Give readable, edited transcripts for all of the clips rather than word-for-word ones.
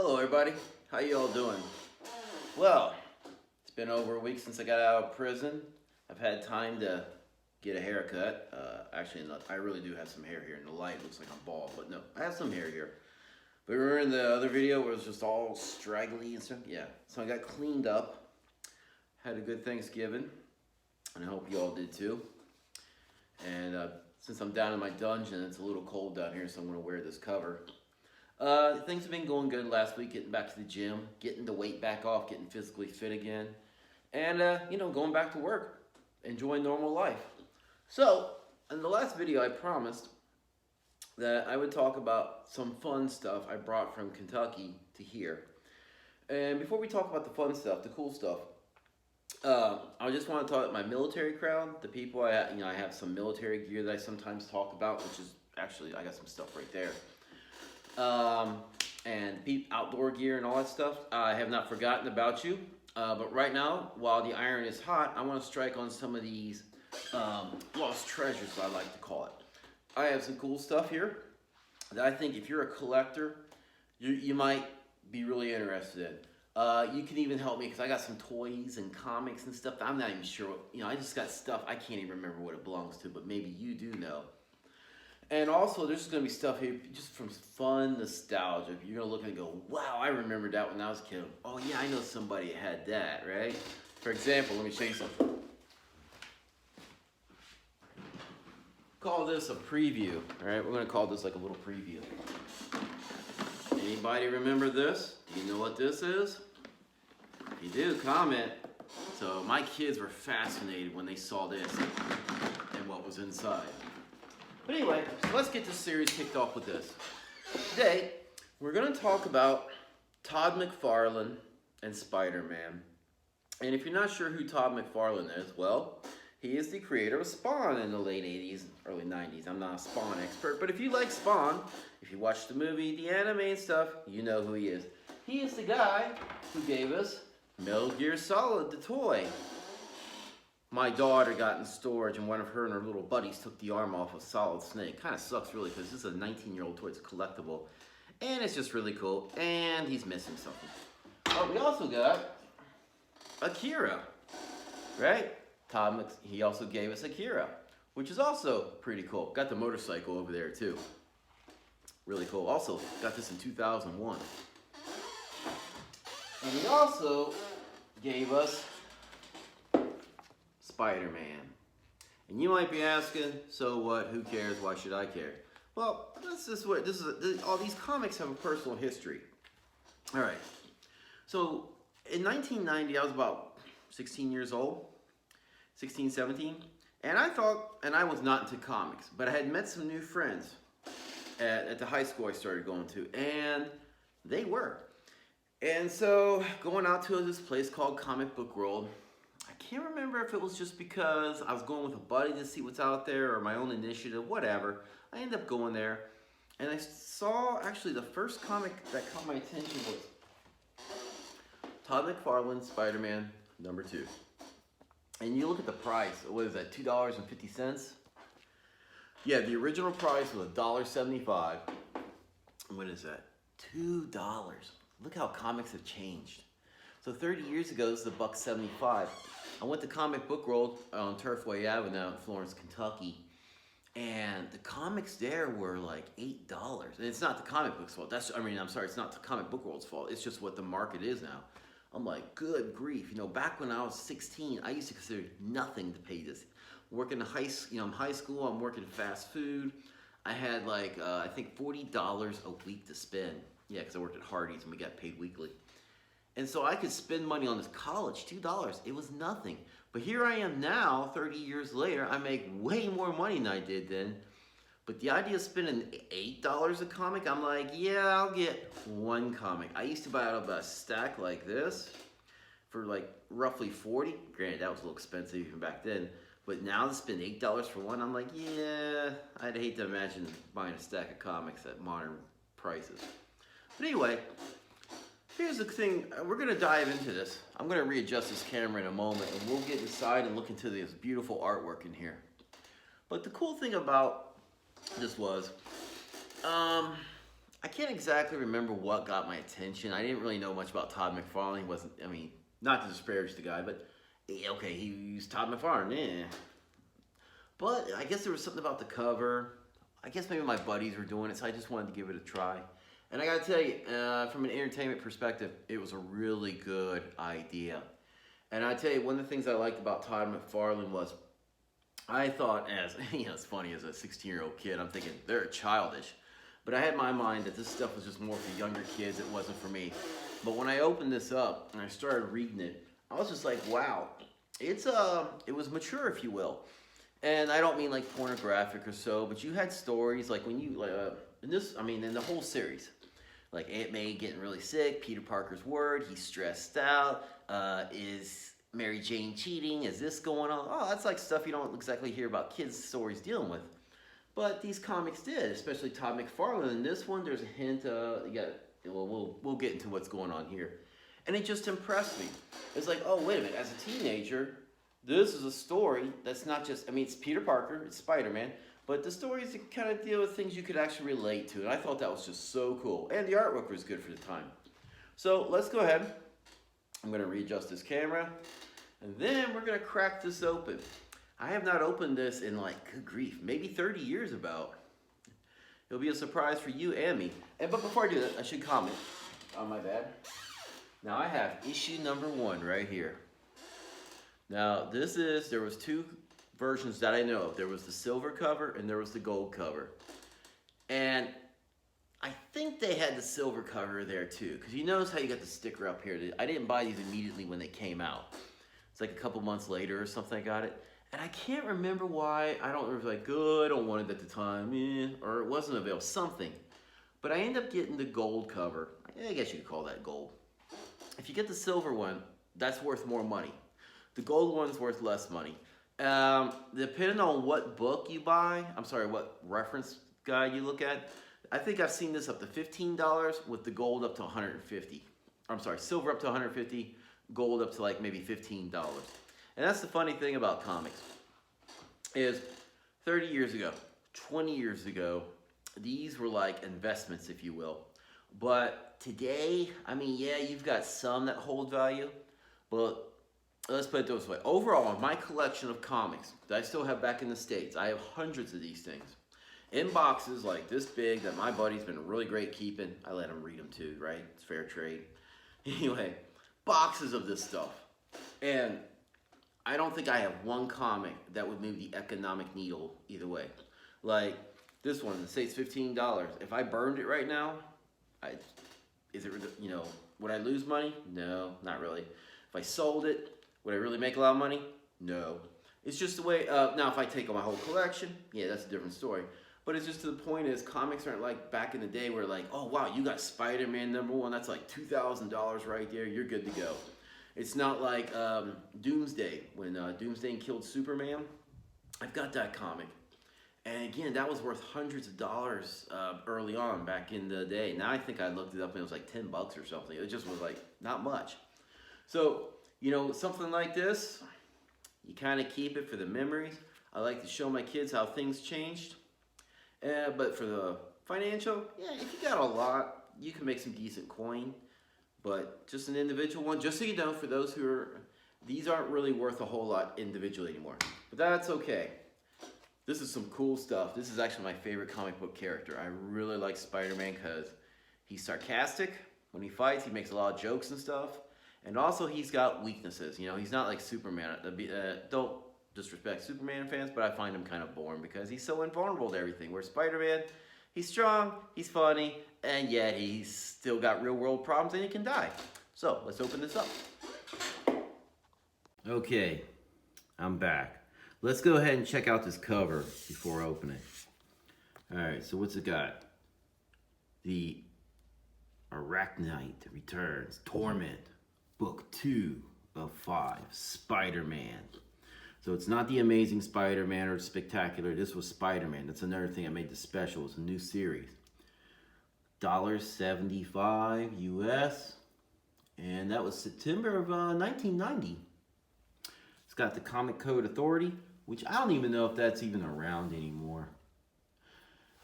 Hello everybody, how you all doing? Well, it's been over a week since I got out of prison. I've had time to get a haircut. Actually, I really do have some hair here. In the light, it looks like I'm bald, but no, I have some hair here. But remember in the other video where it was just all straggly and stuff? Yeah, so I got cleaned up. Had a good Thanksgiving, and I hope you all did too. And since I'm down in my dungeon, it's a little cold down here, so I'm gonna wear this cover. Things have been going good last week, getting back to the gym, getting the weight back off, getting physically fit again, and going back to work, enjoying normal life. So, in the last video I promised that I would talk about some fun stuff I brought from Kentucky to here. And before we talk about the fun stuff, the cool stuff, I just want to talk about my military crowd, the people I have some military gear that I sometimes talk about, which is actually, I got some stuff right there. And outdoor gear and all that stuff. I have not forgotten about you. But right now, while the iron is hot, I want to strike on some of these lost treasures, I like to call it. I have some cool stuff here that I think if you're a collector, you might be really interested in. You can even help me because I got some toys and comics and stuff. I'm not even sure. I just got stuff I can't even remember what it belongs to, but maybe you do know. And also, there's going to be stuff here just from fun nostalgia. You're going to look and go, wow, I remember that when I was a kid. Oh, yeah, I know somebody that had that, right? For example, let me show you something. Call this a preview, all right? We're going to call this like a little preview. Anybody remember this? Do you know what this is? If you do, comment. So my kids were fascinated when they saw this and what was inside. But anyway, so let's get this series kicked off with this. Today, we're going to talk about Todd McFarlane and Spider-Man. And if you're not sure who Todd McFarlane is, well, he is the creator of Spawn in the late 80s, early 90s. I'm not a Spawn expert, but if you like Spawn, if you watch the movie, the anime and stuff, you know who he is. He is the guy who gave us Metal Gear Solid, the toy. My daughter got in storage and one of her and her little buddies took the arm off of Solid Snake. Kind of sucks really because this is a 19-year-old toy, it's collectible. And it's just really cool. And he's missing something. But we also got Akira, right? He also gave us Akira, which is also pretty cool. Got the motorcycle over there too. Really cool. Also got this in 2001. And he also gave us Spider-Man. And you might be asking, so what? Who cares? Why should I care? Well, all these comics have a personal history. All right. So in 1990, I was about 16 years old, 16, 17, and I was not into comics, but I had met some new friends at the high school I started going to, and they were. And so going out to this place called Comic Book World. I can't remember if it was just because I was going with a buddy to see what's out there or my own initiative, whatever. I ended up going there and I saw actually the first comic that caught my attention was Todd McFarlane, Spider-Man #2. And you look at the price, what is that, $2.50? Yeah, the original price was $1.75. What is that? $2. Look how comics have changed. So 30 years ago, this is $1.75. I went to Comic Book World on Turfway Avenue in Florence, Kentucky, and the comics there were like $8. And it's not the comic book's fault. It's not the Comic Book World's fault. It's just what the market is now. I'm like, good grief. Back when I was 16, I used to consider nothing to pay this. Working in high school, I'm working fast food. I had like, I think $40 a week to spend. Yeah, because I worked at Hardee's and we got paid weekly. And so I could spend money on this college, $2. It was nothing. But here I am now, 30 years later, I make way more money than I did then. But the idea of spending $8 a comic, I'm like, yeah, I'll get one comic. I used to buy out of a stack like this for like roughly $40. Granted, that was a little expensive even back then. But now to spend $8 for one, I'm like, yeah, I'd hate to imagine buying a stack of comics at modern prices. But anyway, here's the thing, we're going to dive into this. I'm going to readjust this camera in a moment and we'll get inside and look into this beautiful artwork in here. But the cool thing about this was, I can't exactly remember what got my attention. I didn't really know much about Todd McFarlane. He wasn't, I mean, not to disparage the guy, but okay, he's Todd McFarlane, yeah. But I guess there was something about the cover. I guess maybe my buddies were doing it, so I just wanted to give it a try. And I gotta tell you, from an entertainment perspective, it was a really good idea. And I tell you, one of the things I liked about Todd McFarlane was, I thought as, it's funny, as a 16-year-old kid, I'm thinking, they're childish. But I had in my mind that this stuff was just more for younger kids, it wasn't for me. But when I opened this up and I started reading it, I was just like, wow, it was mature, if you will. And I don't mean like pornographic or so, but you had stories like when you, in the whole series, like Aunt May getting really sick, Peter Parker's word, he's stressed out, is Mary Jane cheating, is this going on? Oh, that's like stuff you don't exactly hear about kids' stories dealing with. But these comics did, especially Todd McFarlane. In this one, there's a hint, we'll get into what's going on here. And it just impressed me. It's like, oh, wait a minute, as a teenager, this is a story that's not just, it's Peter Parker, it's Spider-Man, but the stories that kind of deal with things you could actually relate to. And I thought that was just so cool. And the artwork was good for the time. So let's go ahead. I'm going to readjust this camera. And then we're going to crack this open. I have not opened this in good grief, maybe 30 years about. It'll be a surprise for you and me. But before I do that, I should comment. Oh, my bad. Now I have issue number 1 right here. Now there was 2 versions that I know of. There was the silver cover and there was the gold cover. And I think they had the silver cover there too. Because you notice how you got the sticker up here. I didn't buy these immediately when they came out. It's like a couple months later or something I got it. And I can't remember why. I don't remember, I don't want it at the time, or it wasn't available, something. But I ended up getting the gold cover. I guess you could call that gold. If you get the silver one, that's worth more money. The gold one's worth less money. Depending on what book you buy, what reference guide you look at, I think I've seen this up to $15 with the gold up to $150. Silver up to $150, gold up to maybe $15. And that's the funny thing about comics, is 30 years ago, 20 years ago, these were like investments, if you will. But today, yeah, you've got some that hold value, but let's put it this way. Overall, in my collection of comics that I still have back in the States, I have hundreds of these things in boxes like this big that my buddy's been really great keeping. I let him read them too, right? It's fair trade. Anyway, boxes of this stuff. And I don't think I have one comic that would move the economic needle either way. Like this one, it says $15. If I burned it right now, would I lose money? No, not really. If I sold it, would I really make a lot of money? No. It's just the way, now if I take on my whole collection, yeah, that's a different story. But it's just to the point is comics aren't like back in the day where oh wow, you got Spider-Man #1, that's like $2,000 right there, you're good to go. It's not like Doomsday, when Doomsday killed Superman. I've got that comic. And again, that was worth hundreds of dollars early on back in the day. Now I think I looked it up and it was like $10 or something. It just was not much. So, something like this, you kind of keep it for the memories. I like to show my kids how things changed. But for the financial, yeah, if you got a lot, you can make some decent coin. But just an individual one, just so you know, for those these aren't really worth a whole lot individually anymore. But that's okay. This is some cool stuff. This is actually my favorite comic book character. I really like Spider-Man because he's sarcastic. When he fights, he makes a lot of jokes and stuff. And also, he's got weaknesses. He's not like Superman. Don't disrespect Superman fans, but I find him kind of boring because he's so invulnerable to everything. Where Spider-Man, he's strong, he's funny, and yet he's still got real world problems and he can die. So let's open this up. Okay, I'm back. Let's go ahead and check out this cover before opening. Alright, so what's it got? The Arachnite Returns, Torment, Book 2 of 5, Spider-Man. So it's not the Amazing Spider-Man or Spectacular. This was Spider-Man. That's another thing I made this special. It's a new series. $1.75 US. And that was September of 1990. It's got the Comic Code Authority, which I don't even know if that's even around anymore.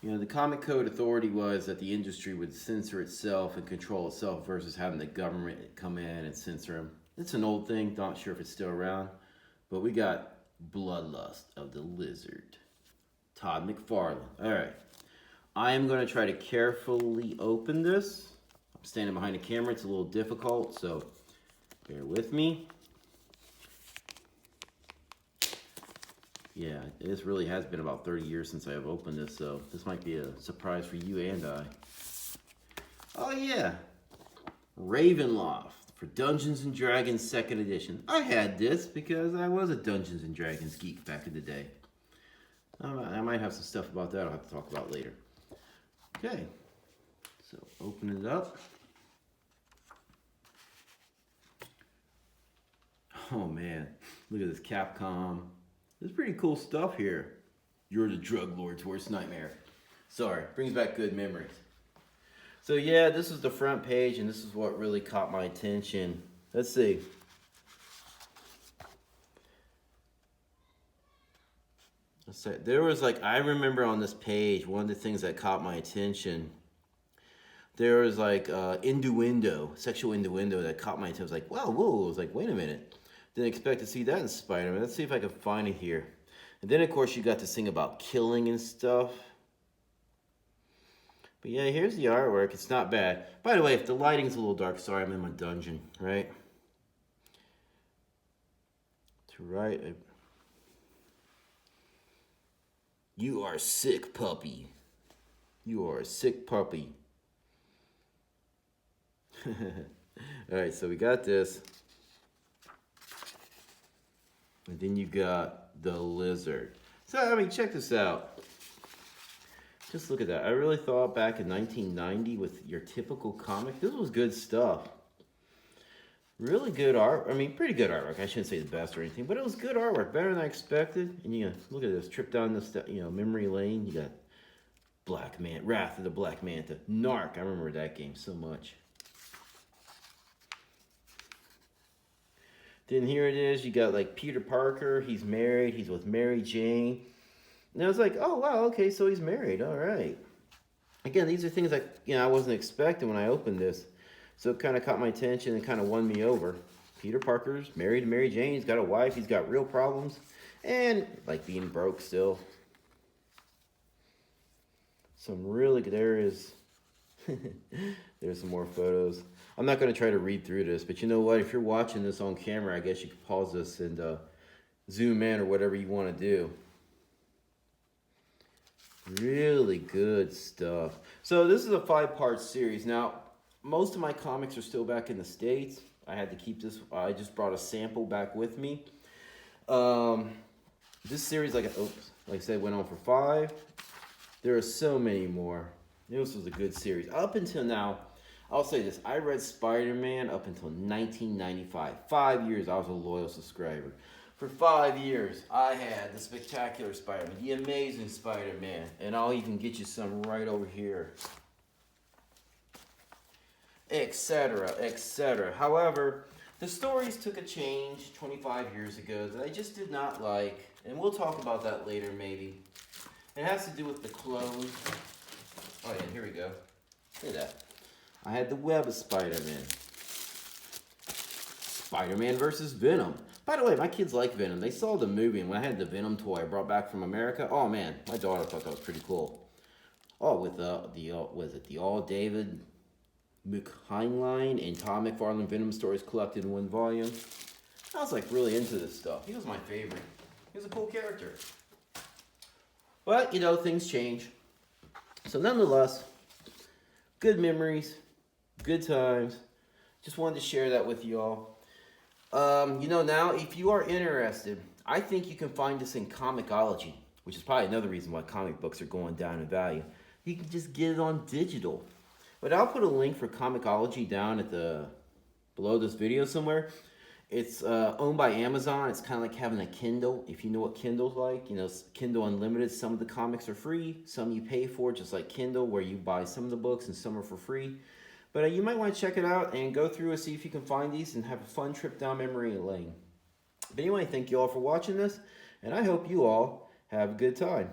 You know, the Comic Code Authority was that the industry would censor itself and control itself versus having the government come in and censor them. It's an old thing, not sure if it's still around. But we got Bloodlust of the Lizard. Todd McFarlane. Alright. I am going to try to carefully open this. I'm standing behind the camera. It's a little difficult, so bear with me. Yeah, this really has been about 30 years since I have opened this, so this might be a surprise for you and I. Oh yeah, Ravenloft for Dungeons & Dragons 2nd edition. I had this because I was a Dungeons & Dragons geek back in the day. I might have some stuff about that I'll have to talk about later. Okay, so open it up. Oh man, look at this Capcom. There's pretty cool stuff here. You're the drug lord's worst nightmare. Sorry, brings back good memories. So yeah, this is the front page, and this is what really caught my attention. Let's see. There was like, I remember on this page, one of the things that caught my attention, there was like innuendo, sexual innuendo that caught my attention. I was like, wow, whoa, I was like, wait a minute. Didn't expect to see that in Spider-Man. Let's see if I can find it here. And then, of course, you got this thing about killing and stuff. But yeah, here's the artwork. It's not bad. By the way, if the lighting's a little dark, sorry, I'm in my dungeon, right? To right. You are sick, puppy. You are a sick puppy. Alright, so we got this. And then you got the lizard. So, I mean, check this out. Just look at that. I really thought back in 1990 with your typical comic, this was good stuff. Really good art. I mean, pretty good artwork. I shouldn't say the best or anything, but it was good artwork. Better than I expected. And you look at this. Trip down this, memory lane. You got Black Man, Wrath of the Black Manta, Narc. I remember that game so much. Then here it is, you got like Peter Parker, he's married, he's with Mary Jane. And I was like, oh wow, okay, so he's married, all right. Again, these are things that I wasn't expecting when I opened this. So it kind of caught my attention and kind of won me over. Peter Parker's married to Mary Jane, he's got a wife, he's got real problems. And like being broke still. Some really good, there's some more photos. I'm not going to try to read through this, but you know what? If you're watching this on camera, I guess you could pause this and zoom in or whatever you want to do. Really good stuff. So this is a 5-part series. Now, most of my comics are still back in the States. I had to keep this. I just brought a sample back with me. This series, like I said, went on for 5. There are so many more. This was a good series. Up until now, I'll say this. I read Spider-Man up until 1995. 5 years, I was a loyal subscriber. For 5 years, I had the Spectacular Spider-Man, the Amazing Spider-Man, and I'll even get you some right over here, etc., etc. However, the stories took a change 25 years ago that I just did not like, and we'll talk about that later maybe. It has to do with the clones. Oh yeah, here we go. Look at that. I had the Web of Spider-Man. Spider-Man versus Venom. By the way, my kids like Venom. They saw the movie, and when I had the Venom toy I brought back from America, oh man, my daughter thought that was pretty cool. Oh, with the all David McFarlane and Todd McFarlane Venom stories collected in 1 volume. I was like really into this stuff. He was my favorite. He was a cool character. But, things change. So nonetheless, good memories, good times. Just wanted to share that with you all. Now, if you are interested, I think you can find this in Comixology, which is probably another reason why comic books are going down in value. You can just get it on digital. But I'll put a link for Comixology down at below this video somewhere. It's owned by Amazon. It's kind of like having a Kindle, if you know what Kindle's like. Kindle Unlimited. Some of the comics are free. Some you pay for, just like Kindle, where you buy some of the books and some are for free. But you might want to check it out and go through and see if you can find these and have a fun trip down memory lane. But anyway, thank you all for watching this, and I hope you all have a good time.